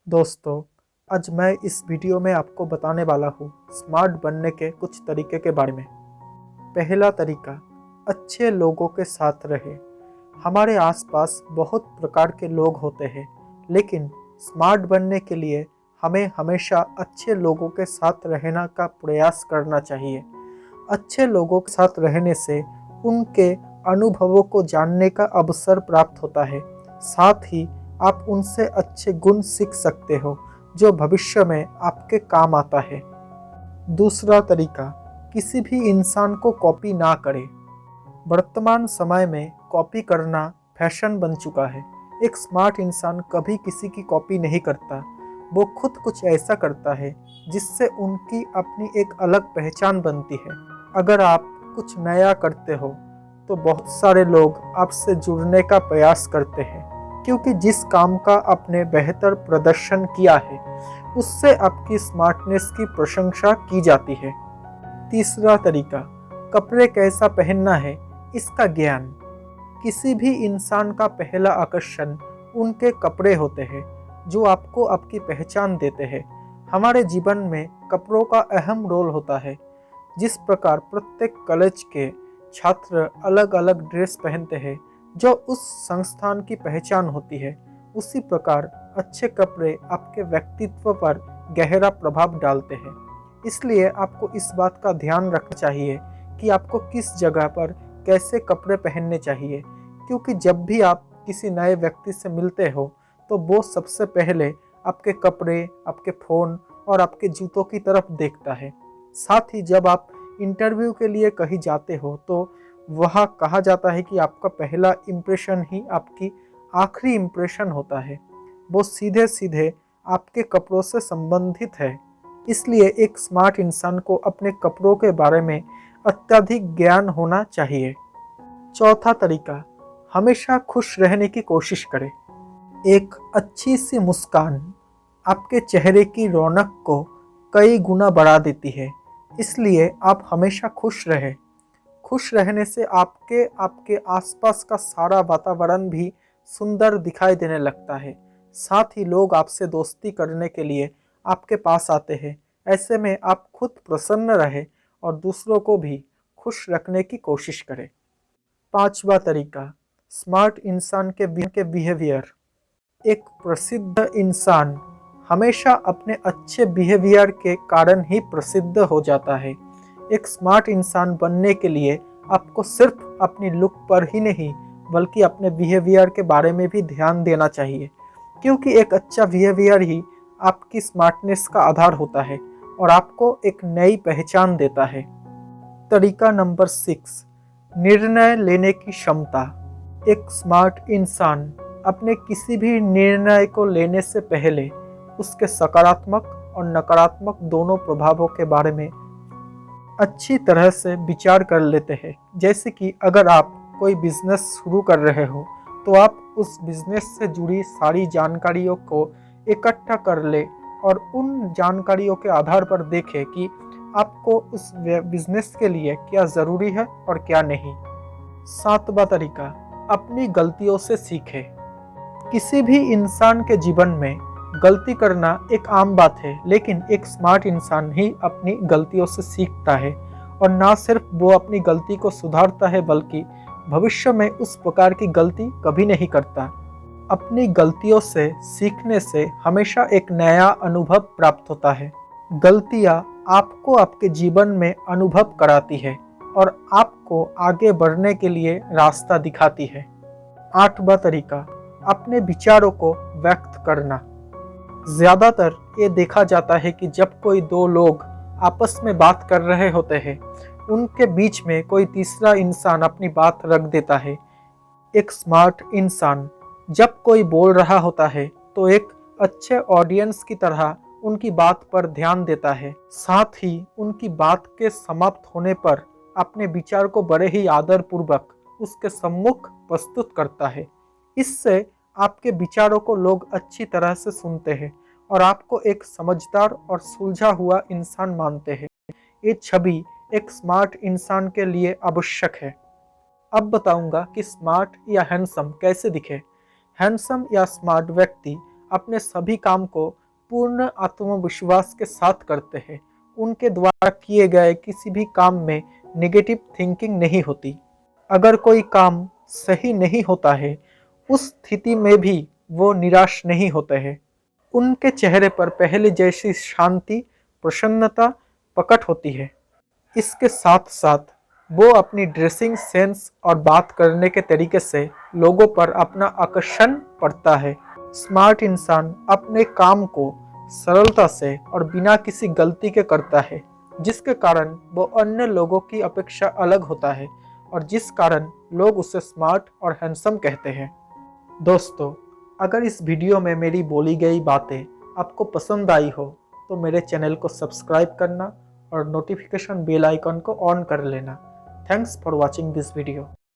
दोस्तों, आज मैं इस वीडियो में आपको बताने वाला हूँ स्मार्ट बनने के कुछ तरीके के बारे में। पहला तरीका, अच्छे लोगों के साथ रहे। हमारे आसपास बहुत प्रकार के लोग होते हैं, लेकिन स्मार्ट बनने के लिए हमें हमेशा अच्छे लोगों के साथ रहने का प्रयास करना चाहिए। अच्छे लोगों के साथ रहने से उनके अनुभवों को जानने का अवसर प्राप्त होता है। साथ ही आप उनसे अच्छे गुण सीख सकते हो जो भविष्य में आपके काम आता है। दूसरा तरीका, किसी भी इंसान को कॉपी ना करें। वर्तमान समय में कॉपी करना फैशन बन चुका है। एक स्मार्ट इंसान कभी किसी की कॉपी नहीं करता। वो खुद कुछ ऐसा करता है जिससे उनकी अपनी एक अलग पहचान बनती है। अगर आप कुछ नया करते हो तो बहुत सारे लोग आपसे जुड़ने का प्रयास करते हैं, क्योंकि जिस काम का आपने बेहतर प्रदर्शन किया है उससे आपकी स्मार्टनेस की प्रशंसा की जाती है। तीसरा तरीका, कपड़े कैसा पहनना है इसका ज्ञान। किसी भी इंसान का पहला आकर्षण उनके कपड़े होते हैं, जो आपको आपकी पहचान देते हैं। हमारे जीवन में कपड़ों का अहम रोल होता है। जिस प्रकार प्रत्येक कॉलेज के छात्र अलग अलग ड्रेस पहनते हैं जो उस संस्थान की पहचान होती है, उसी प्रकार अच्छे कपड़े आपके व्यक्तित्व पर गहरा प्रभाव डालते हैं। इसलिए आपको इस बात का ध्यान रखना चाहिए कि आपको किस जगह पर कैसे कपड़े पहनने चाहिए, क्योंकि जब भी आप किसी नए व्यक्ति से मिलते हो तो वो सबसे पहले आपके कपड़े, आपके फ़ोन और आपके जूतों की तरफ देखता है। साथ ही जब आप इंटरव्यू के लिए कहीं जाते हो तो वह कहा जाता है कि आपका पहला इम्प्रेशन ही आपकी आखिरी इम्प्रेशन होता है। वो सीधे सीधे आपके कपड़ों से संबंधित है। इसलिए एक स्मार्ट इंसान को अपने कपड़ों के बारे में अत्यधिक ज्ञान होना चाहिए। चौथा तरीका, हमेशा खुश रहने की कोशिश करें। एक अच्छी सी मुस्कान आपके चेहरे की रौनक को कई गुना बढ़ा देती है। इसलिए आप हमेशा खुश रहें। खुश रहने से आपके आसपास का सारा वातावरण भी सुंदर दिखाई देने लगता है। साथ ही लोग आपसे दोस्ती करने के लिए आपके पास आते हैं। ऐसे में आप खुद प्रसन्न रहें और दूसरों को भी खुश रखने की कोशिश करें। पांचवा तरीका, स्मार्ट इंसान के बिहेवियर। एक प्रसिद्ध इंसान हमेशा अपने अच्छे बिहेवियर के कारण ही प्रसिद्ध हो जाता है। एक स्मार्ट इंसान बनने के लिए आपको सिर्फ अपनी लुक पर ही नहीं बल्कि अपने बिहेवियर के बारे में भी ध्यान देना चाहिए, क्योंकि एक अच्छा बिहेवियर ही आपकी स्मार्टनेस का आधार होता है और आपको एक नई पहचान देता है। तरीका नंबर 6, निर्णय लेने की क्षमता। एक स्मार्ट इंसान अपने किसी भी निर्णय को लेने से पहले उसके सकारात्मक और नकारात्मक दोनों प्रभावों के बारे में अच्छी तरह से विचार कर लेते हैं। जैसे कि अगर आप कोई बिजनेस शुरू कर रहे हो तो आप उस बिजनेस से जुड़ी सारी जानकारियों को इकट्ठा कर ले और उन जानकारियों के आधार पर देखें कि आपको उस बिजनेस के लिए क्या ज़रूरी है और क्या नहीं। सातवां तरीका, अपनी गलतियों से सीखें। किसी भी इंसान के जीवन में गलती करना एक आम बात है, लेकिन एक स्मार्ट इंसान ही अपनी गलतियों से सीखता है और ना सिर्फ वो अपनी गलती को सुधारता है बल्कि भविष्य में उस प्रकार की गलती कभी नहीं करता। अपनी गलतियों से सीखने से हमेशा एक नया अनुभव प्राप्त होता है। गलतियाँ आपको आपके जीवन में अनुभव कराती है और आपको आगे बढ़ने के लिए रास्ता दिखाती है। आठवां तरीका, अपने विचारों को व्यक्त करना। ज़्यादातर ये देखा जाता है कि जब कोई दो लोग आपस में बात कर रहे होते हैं, उनके बीच में कोई तीसरा इंसान अपनी बात रख देता है। एक स्मार्ट इंसान जब कोई बोल रहा होता है तो एक अच्छे ऑडियंस की तरह उनकी बात पर ध्यान देता है। साथ ही उनकी बात के समाप्त होने पर अपने विचार को बड़े ही आदरपूर्वक उसके सम्मुख प्रस्तुत करता है। इससे आपके विचारों को लोग अच्छी तरह से सुनते हैं और आपको एक समझदार और सुलझा हुआ इंसान मानते हैं। ये छवि एक स्मार्ट इंसान के लिए आवश्यक है। अब बताऊंगा कि स्मार्ट या हैंडसम कैसे दिखे। हैंडसम या स्मार्ट व्यक्ति अपने सभी काम को पूर्ण आत्मविश्वास के साथ करते हैं। उनके द्वारा किए गए किसी भी काम में नेगेटिव थिंकिंग नहीं होती। अगर कोई काम सही नहीं होता है, उस स्थिति में भी वो निराश नहीं होते हैं। उनके चेहरे पर पहले जैसी शांति, प्रसन्नता प्रकट होती है। इसके साथ साथ वो अपनी ड्रेसिंग सेंस और बात करने के तरीके से लोगों पर अपना आकर्षण पड़ता है। स्मार्ट इंसान अपने काम को सरलता से और बिना किसी गलती के करता है, जिसके कारण वो अन्य लोगों की अपेक्षा अलग होता है और जिस कारण लोग उसे स्मार्ट और हैंडसम कहते हैं। दोस्तों, अगर इस वीडियो में मेरी बोली गई बातें आपको पसंद आई हो तो मेरे चैनल को सब्सक्राइब करना और नोटिफिकेशन बेल आइकन को ऑन कर लेना। Thanks for watching this video.